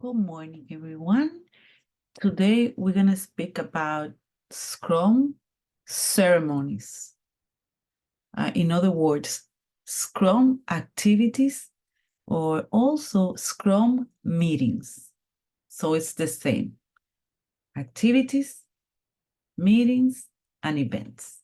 Good morning, everyone. Today, we're going to speak about Scrum ceremonies. In other words, Scrum activities or also Scrum meetings. So it's the same. Activities, meetings, and events.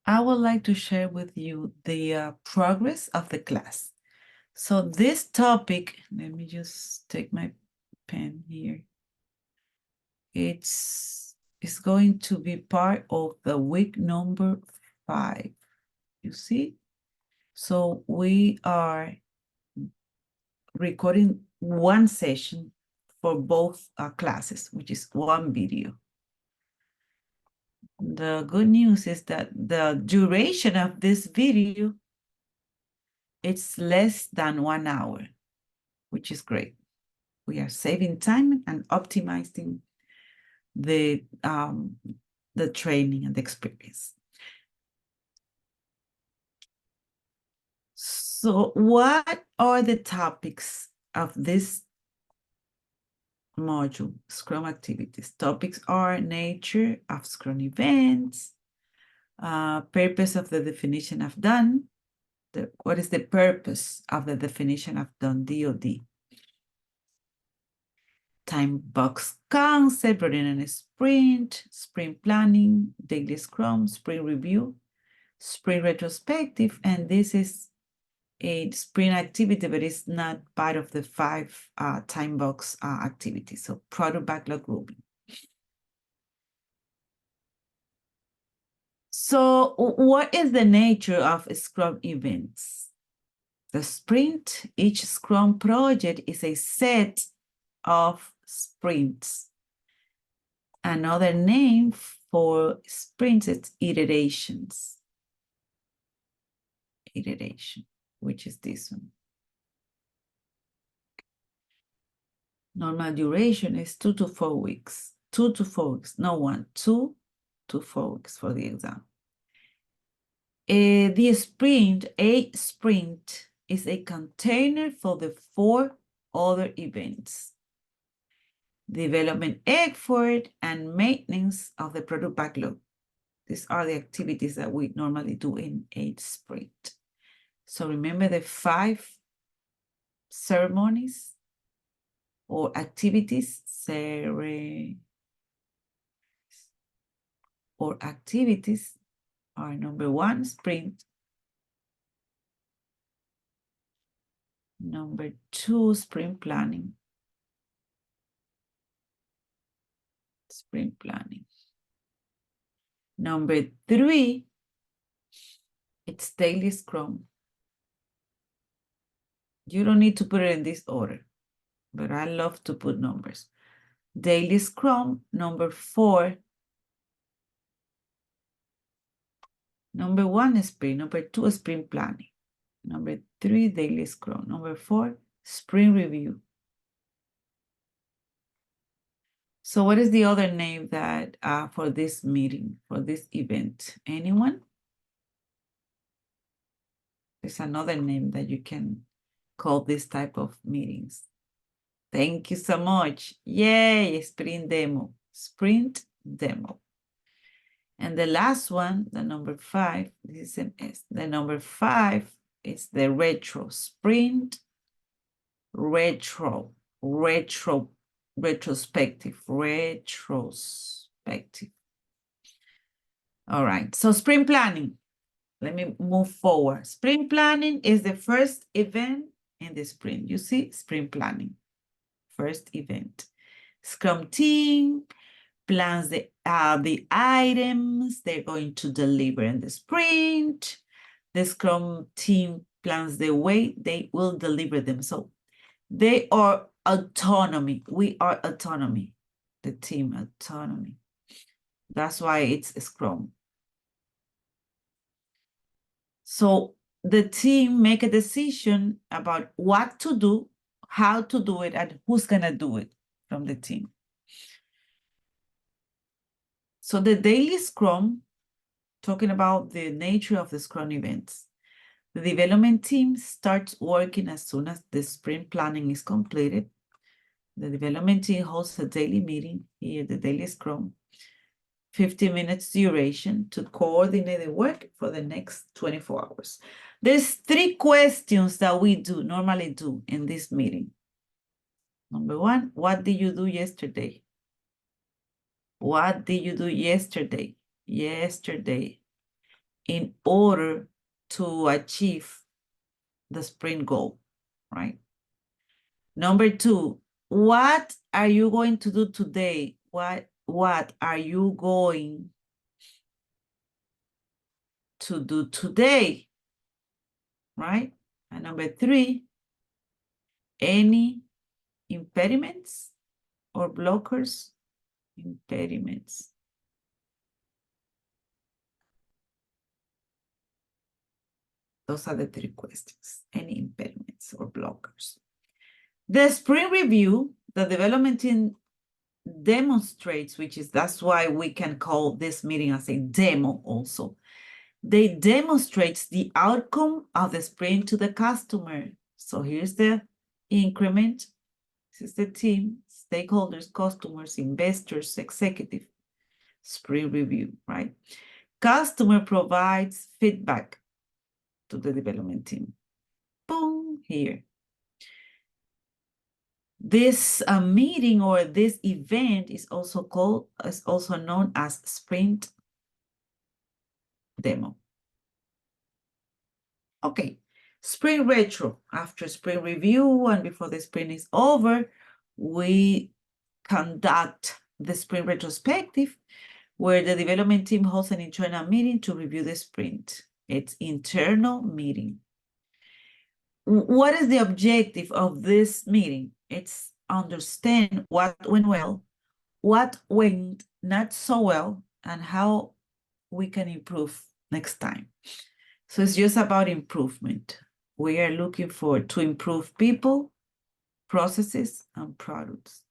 I would like to share with you the progress of the class. So this topic, let me just take my pen here. It's going to be part of the week number 5. You see? So we are recording one session for both classes, which is one video. The good news is that the duration of this video, it's less than 1 hour, which is great. We are saving time and optimizing the training and the experience. So what are the topics of this module, Scrum activities? Topics are nature of Scrum events, purpose of the definition of done. What is the purpose of the definition of done, DOD? Time box concept, running on a sprint, sprint planning, daily Scrum, sprint review, sprint retrospective, and this is a sprint activity, but it's not part of the 5 time box activities. So product backlog grouping. So what is the nature of Scrum events? The sprint, each Scrum project is a set of sprints. Another name for sprints is iterations. Iteration, which is this one. Normal duration is 2 to 4 weeks. 2 to 4 weeks, no 1, 2 to 4 weeks for the exam. A sprint is a container for the 4 other events. Development effort and maintenance of the product backlog. These are the activities that we normally do in a sprint. So remember the 5 ceremonies or activities, are number 1, sprint. Number 2, sprint planning. Sprint planning. Number 3, it's daily Scrum. You don't need to put it in this order, but I love to put numbers. Daily Scrum, number 4. Number 1 is sprint, number 2 is sprint planning. Number 3, daily Scrum. Number 4, sprint review. So what is the other name that for this meeting, for this event? Anyone? There's another name that you can call this type of meetings. Thank you so much. Yay, sprint demo. Sprint demo. And the last one, the number 5, this is an S. The number 5 is the retro. Sprint retrospective. All right, so sprint planning. Let me move forward. Sprint planning is the first event in the sprint. You see, sprint planning, first event. Scrum team plans the items they're going to deliver in the sprint. The Scrum team plans the way they will deliver them. So they are autonomy. We are autonomy. The team autonomy. That's why it's Scrum. So the team make a decision about what to do, how to do it, and who's gonna do it from the team. So the daily Scrum, talking about the nature of the Scrum events, The development team starts working as soon as the sprint planning is completed. The development team hosts a daily meeting, here the daily Scrum, 50 minutes duration to coordinate the work for the next 24 hours. There's 3 questions that we normally do in this meeting. Number 1, what did you do yesterday? What did you do yesterday? Yesterday, in order to achieve the sprint goal, right? Number 2, what are you going to do today? What are you going to do today, right? And number 3, any impediments or blockers? Impediments. Those are the 3 questions. Any impediments or blockers? The sprint review, the development team demonstrates, that's why we can call this meeting as a demo also. They demonstrates the outcome of the sprint to the customer. So here's the increment. This is the team, stakeholders, customers, investors, executive. Sprint review, right? Customer provides feedback to the development team. Boom, here. This meeting or this event is also known as sprint demo. Okay, sprint retro. After sprint review and before the sprint is over, we conduct the sprint retrospective, where the development team hosts an internal meeting to review the sprint. It's internal meeting. What is the objective of this meeting? It's understand what went well, what went not so well, and how we can improve next time. So it's just about improvement. We are looking to improve people, processes, and products.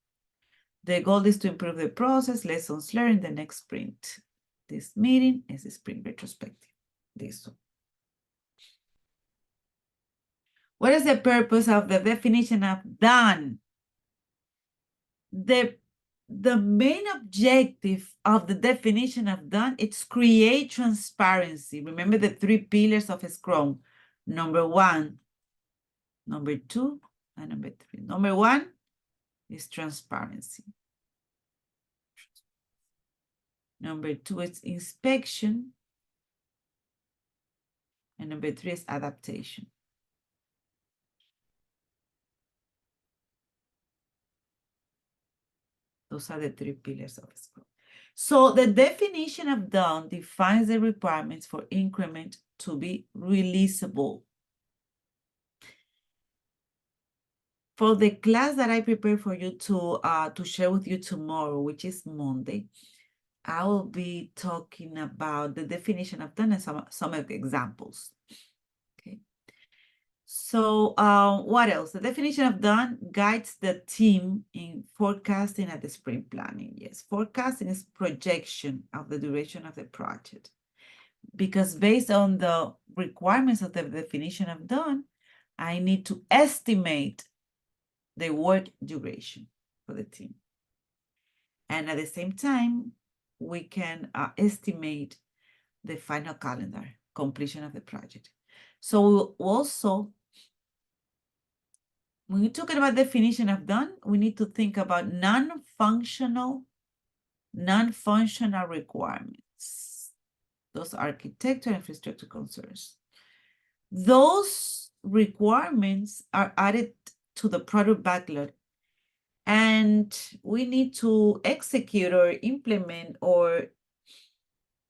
The goal is to improve the process, lessons learned in the next sprint. This meeting is a sprint retrospective. This one. What is the purpose of the definition of done? The main objective of the definition of done is create transparency. Remember the 3 pillars of Scrum. Number 1, number 2, and number 3. Number 1 is transparency. Number 2 is inspection. And number 3 is adaptation. Those are the 3 pillars of Scrum. So the definition of done defines the requirements for increment to be releasable. For the class that I prepare for you to share with you tomorrow, which is Monday, I will be talking about the definition of done and some of the examples. Okay. So what else? The definition of done guides the team in forecasting at the sprint planning. Yes, forecasting is projection of the duration of the project. Because based on the requirements of the definition of done, I need to estimate the work duration for the team. And at the same time, we can estimate the final calendar completion of the project. So also, when we're talking about definition of done, we need to think about non-functional requirements. Those architecture and infrastructure concerns. Those requirements are added to the product backlog, and we need to execute or implement or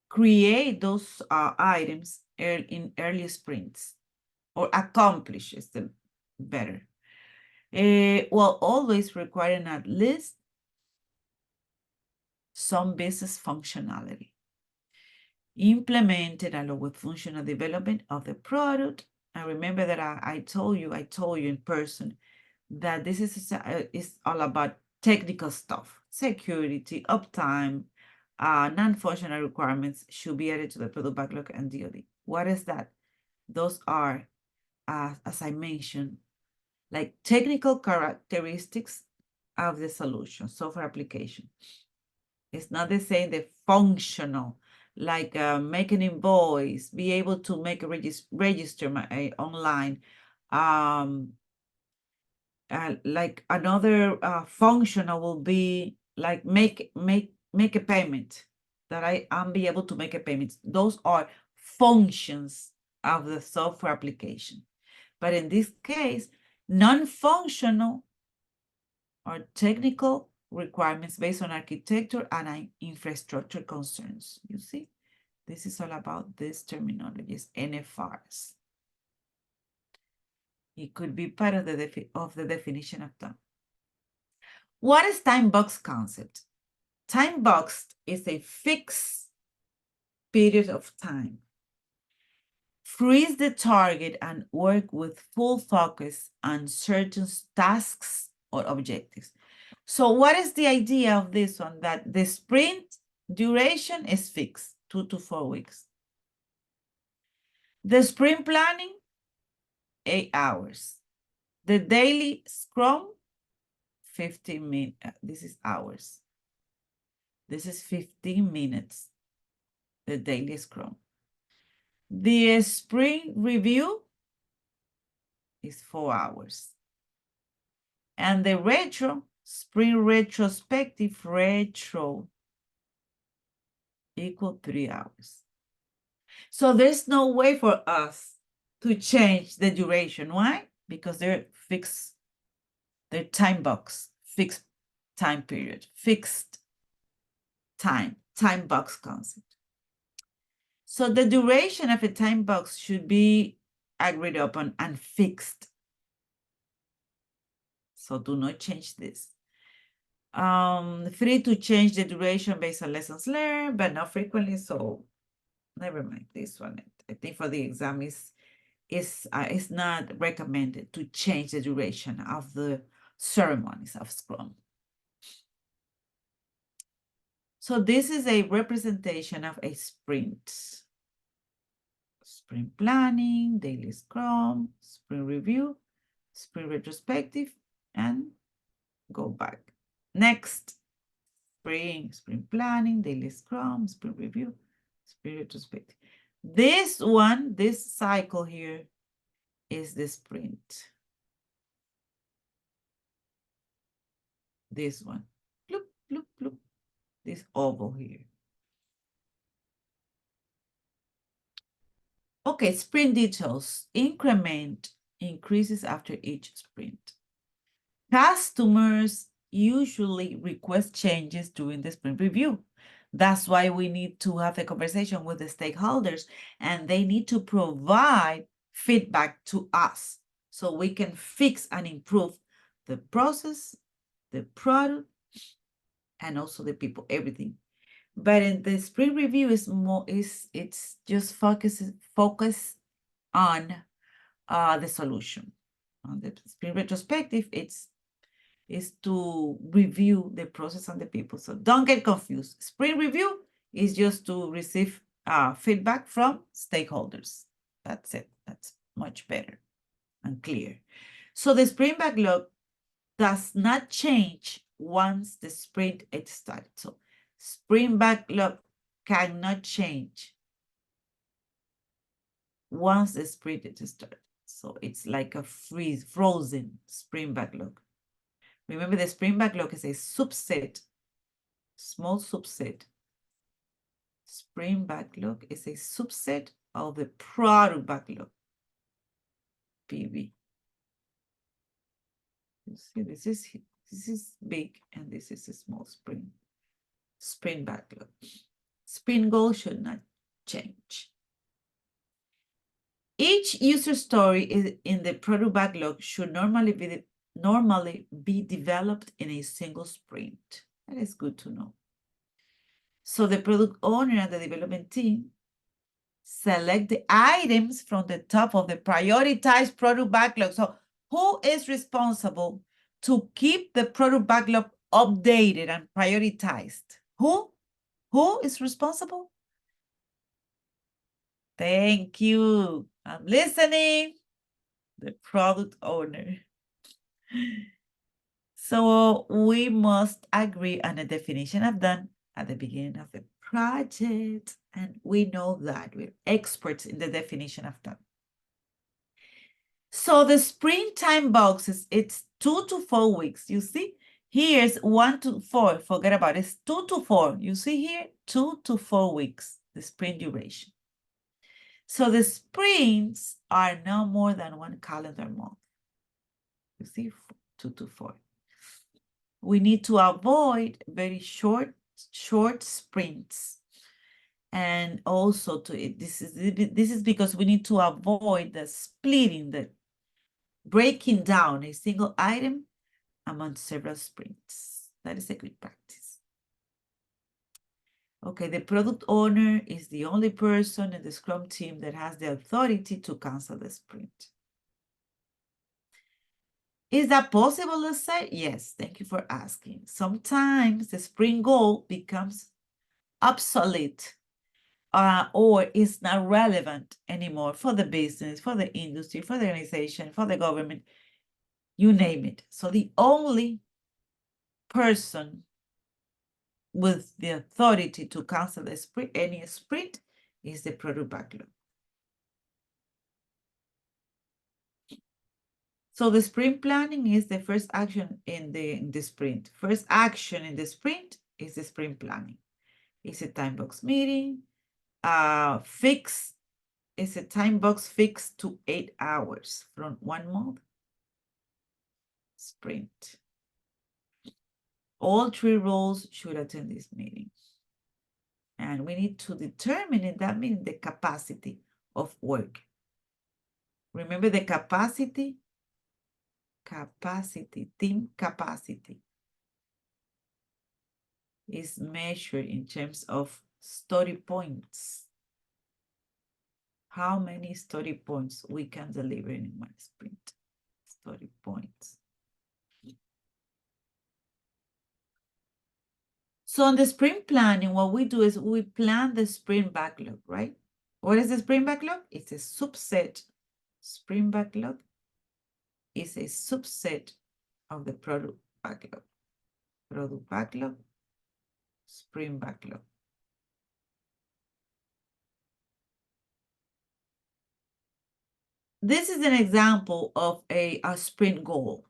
create those items in early sprints, or accomplish is the better. While always requiring at least some business functionality. Implemented along with functional development of the product. And remember that I told you in person that this is all about technical stuff. Security, uptime, non-functional requirements should be added to the product backlog and DoD. What is that? Those are, as I mentioned, like technical characteristics of the solution, software application. It's not the same, the functional, like make an invoice, be able to make a register online. Like another functional will be like make a payment, that I'm be able to make a payment. Those are functions of the software application. But in this case, non-functional are technical requirements based on architecture and infrastructure concerns. You see, this is all about these terminologies, NFRs. It could be part of the definition of time. What is time box concept? Time boxed is a fixed period of time. Freeze the target and work with full focus on certain tasks or objectives. So what is the idea of this one? That the sprint duration is fixed, 2 to 4 weeks. The sprint planning, 8 hours. The daily Scrum, 15 minutes. This is hours. This is 15 minutes, the daily Scrum. The sprint review is 4 hours. And the sprint retrospective, equal 3 hours. So there's no way for us to change the duration. Why? Because they're fixed, they're time box, fixed time period, fixed time box concept. So the duration of a time box should be agreed upon and fixed. So do not change this. Free to change the duration based on lessons learned, but not frequently. So never mind this one. I think for the exam it's not recommended to change the duration of the ceremonies of Scrum. So this is a representation of a sprint. Sprint planning, daily Scrum, sprint review, sprint retrospective, and go back. Next, sprint planning, daily Scrum, sprint review, sprint retrospective. This one, this cycle here is the sprint. This one, bloop, bloop, bloop, this oval here. Okay, sprint details. Increment increases after each sprint. Customers usually request changes during the sprint review. That's why we need to have a conversation with the stakeholders, and they need to provide feedback to us so we can fix and improve the process, the product, and also the people, everything. But in the sprint review it's just focus on the solution. On the sprint retrospective, is to review the process and the people. So don't get confused. Sprint review is just to receive feedback from stakeholders. That's it. That's much better and clear. So the sprint backlog does not change once the sprint is started. So sprint backlog cannot change once the sprint is started. So it's like a frozen sprint backlog. Remember, the sprint backlog is a subset, small subset. Sprint backlog is a subset of the product backlog, PB. You see, this is big and this is a small sprint backlog. Sprint goal should not change. Each user story in the product backlog should normally be developed in a single sprint. That is good to know. So the product owner and the development team select the items from the top of the prioritized product backlog. So who is responsible to keep the product backlog updated and prioritized? Who is responsible? Thank you. I'm listening. The product owner. So we must agree on a definition of done at the beginning of the project. And we know that we're experts in the definition of done. So the springtime boxes, it's 2 to 4 weeks. You see, here's 1 to 4. Forget about it. It's 2 to 4. You see here, 2 to 4 weeks, the sprint duration. So the sprints are no more than 1 calendar month. You see, 2 to 4. We need to avoid very short sprints. And also this is because we need to avoid the splitting, the breaking down a single item among several sprints. That is a good practice. Okay, the product owner is the only person in the Scrum team that has the authority to cancel the sprint. Is that possible, let's say? Yes, thank you for asking. Sometimes the sprint goal becomes obsolete or is not relevant anymore for the business, for the industry, for the organization, for the government, you name it. So the only person with the authority to cancel the sprint, any sprint, is the product backlog. So the sprint planning is the first action in the sprint. First action in the sprint is the sprint planning. It's a time box meeting. It's a time box fixed to 8 hours from 1 month sprint. All 3 roles should attend this meeting. And we need to determine in that meeting the capacity of work. Remember the capacity? Team capacity is measured in terms of story points. How many story points we can deliver in one sprint? Story points. So on the sprint planning, what we do is we plan the sprint backlog, right? What is the sprint backlog? It's a subset. Sprint backlog is a subset of the product backlog. Product backlog, sprint backlog. This is an example of a sprint goal.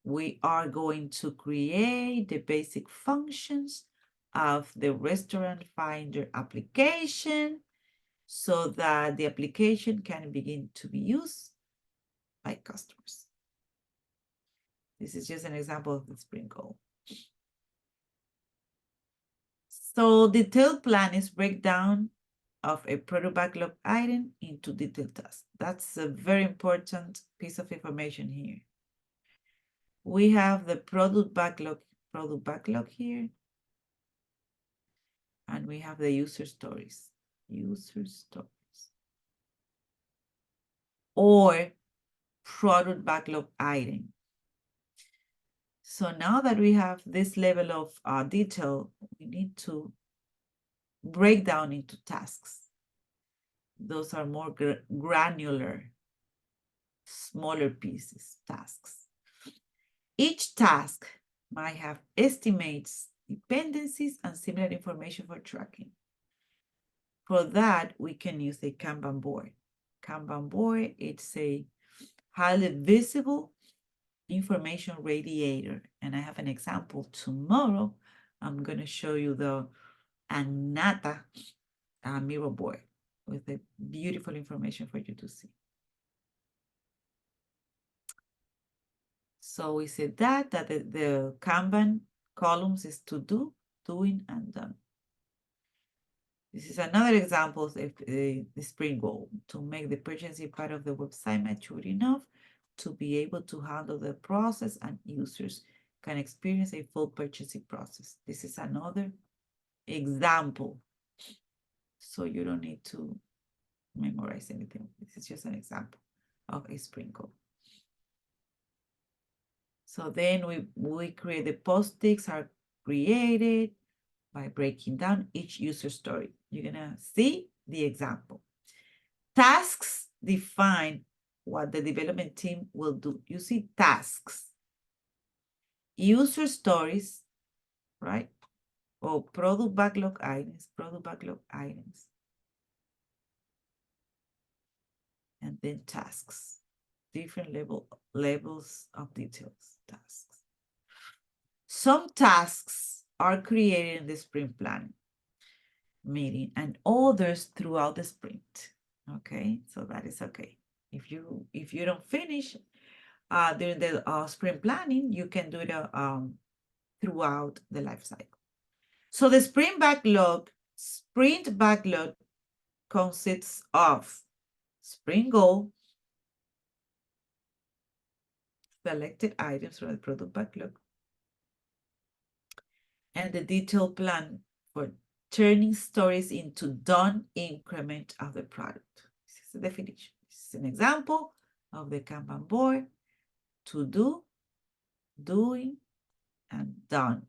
We are going to create the basic functions of the restaurant finder application so that the application can begin to be used by customers. This is just an example of the sprint goal. So detailed plan is breakdown of a product backlog item into detailed tasks. That's a very important piece of information here. We have the product backlog here. And we have the user stories. Or product backlog item. So now that we have this level of detail, we need to break down into tasks. Those are more granular, smaller pieces, tasks. Each task might have estimates, dependencies, and similar information for tracking. For that, we can use a Kanban board. Kanban board, it's a highly visible information radiator. And I have an example tomorrow. I'm going to show you the Anata mirror board with the beautiful information for you to see. So we said that the Kanban columns is to do, doing, and done. This is another example of the sprint goal, to make the purchasing part of the website mature enough to be able to handle the process and users can experience a full purchasing process. This is another example. So you don't need to memorize anything. This is just an example of a sprint goal. So then we create the post-its are created by breaking down each user story. You're gonna see the example. Tasks define what the development team will do. You see tasks, user stories, right? Or product backlog items, and then tasks, different levels of details, tasks. Some tasks are created in the sprint planning meeting and others throughout the sprint. Okay, so that is okay. If you don't finish during the sprint planning, you can do it throughout the life cycle. So the sprint backlog consists of sprint goal, selected items from the product backlog, and the detailed plan for turning stories into done increment of the product. This is the definition. This is an example of the Kanban board: to do, doing, and done.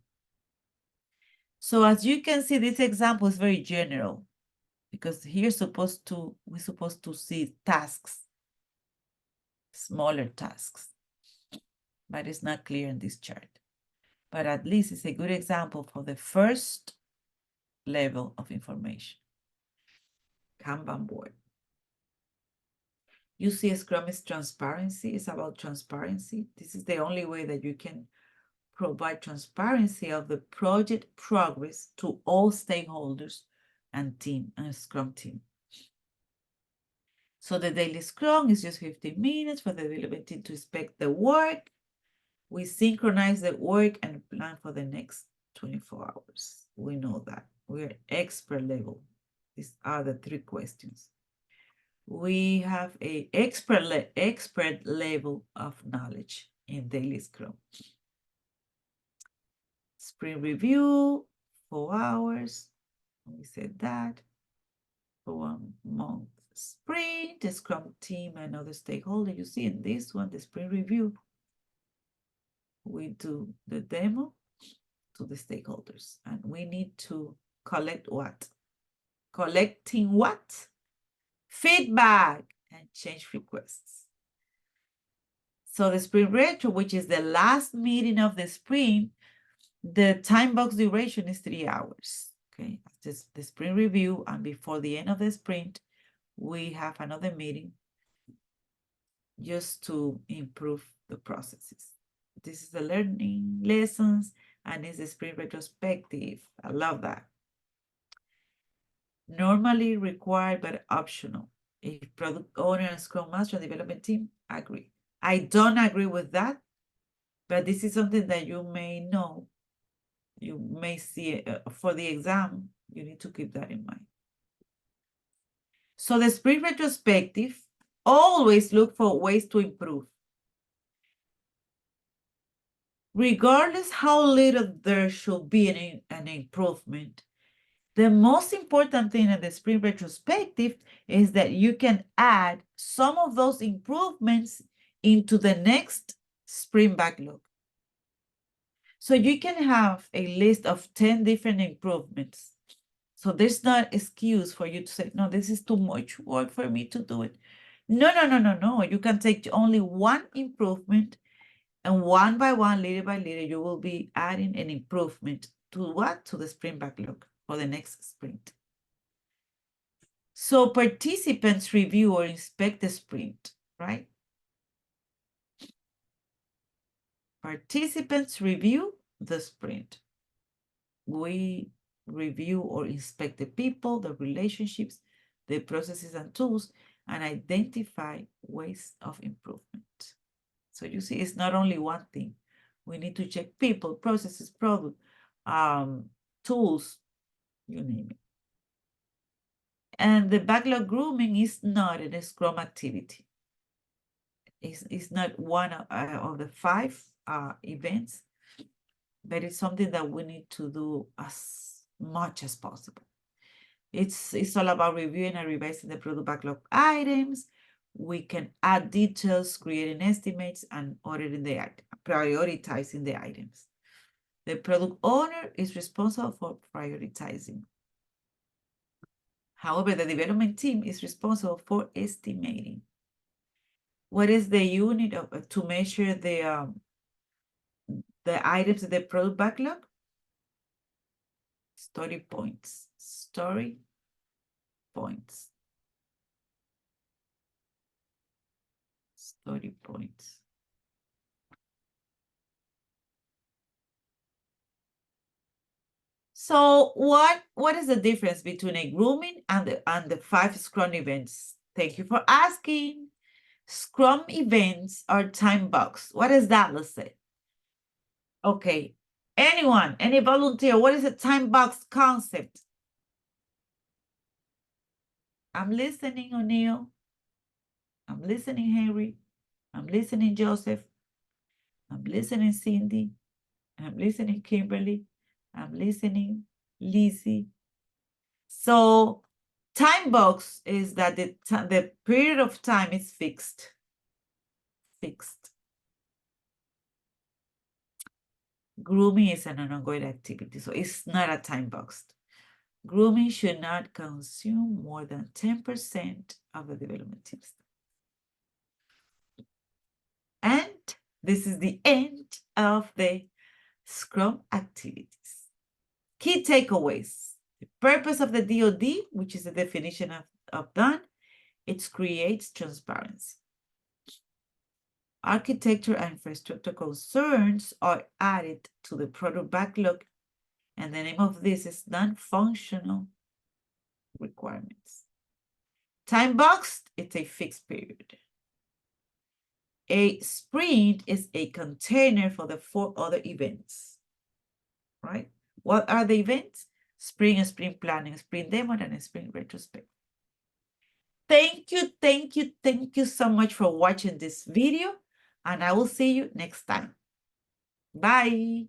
So as you can see, this example is very general because here we're supposed to see tasks, smaller tasks, but it's not clear in this chart. But at least it's a good example for the first level of information. Kanban board. You see, Scrum is transparency. It's about transparency. This is the only way that you can provide transparency of the project progress to all stakeholders and Scrum team. So the daily Scrum is just 15 minutes for the development team to inspect the work. We synchronize the work and plan for the next 24 hours. We know that. We're expert level. These are the 3 questions. We have a expert level of knowledge in daily Scrum. Sprint review, 4 hours. We said that. For 1 month sprint, the Scrum team and other stakeholders. You see in this one, the sprint review, we do the demo to the stakeholders, and we need to collect what? Collecting what? Feedback and change requests. So the sprint retro, which is the last meeting of the sprint, the time box duration is 3 hours. Okay, just the sprint review, and before the end of the sprint, we have another meeting just to improve the processes. This is the learning lessons, and it's a sprint retrospective. I love that. Normally required but optional. If product owner and Scrum Master and development team agree. I don't agree with that, but this is something that you may know. You may see for the exam. You need to keep that in mind. So the sprint retrospective, always look for ways to improve. Regardless how little there should be an improvement, the most important thing in the sprint retrospective is that you can add some of those improvements into the next sprint backlog. So you can have a list of 10 different improvements. So there's not excuse for you to say, no, this is too much work for me to do it. No. You can take only one improvement, and one by one, little by little, you will be adding an improvement to what? To the sprint backlog for the next sprint. So participants review or inspect the sprint, right? Participants review the sprint. We review or inspect the people, the relationships, the processes and tools, and identify ways of improvement. So you see, it's not only one thing. We need to check people, processes, product, tools, you name it. And the backlog grooming is not a Scrum activity. It's not one of the 5 events, but it's something that we need to do as much as possible. It's all about reviewing and revising the product backlog items. We can add details, creating estimates, and auditing the item, prioritizing the items. The product owner is responsible for prioritizing. However, the development team is responsible for estimating. What is the unit to measure the items in the product backlog? Story points. Story points. Story points. So what is the difference between a grooming and the 5 Scrum events? Thank you for asking. Scrum events are time boxed. What is that, let's say? Okay. Anyone, any volunteer, what is a time box concept? I'm listening, O'Neill. I'm listening, Henry. I'm listening, Joseph. I'm listening, Cindy. I'm listening, Kimberly. I'm listening, Lizzie. So time box is that the period of time is fixed. Fixed. Grooming is an ongoing activity, so it's not a time boxed. Grooming should not consume more than 10% of the development team's time. And this is the end of the Scrum activities. Key takeaways. The purpose of the DoD, which is the definition of done, it creates transparency. Architecture and infrastructure concerns are added to the product backlog, and the name of this is non-functional requirements. Time boxed, it's a fixed period. A sprint is a container for the 4 other events, right? What are the events? Sprint and sprint planning, sprint demo, and a sprint retrospect. Thank you so much for watching this video, and I will see you next time. Bye.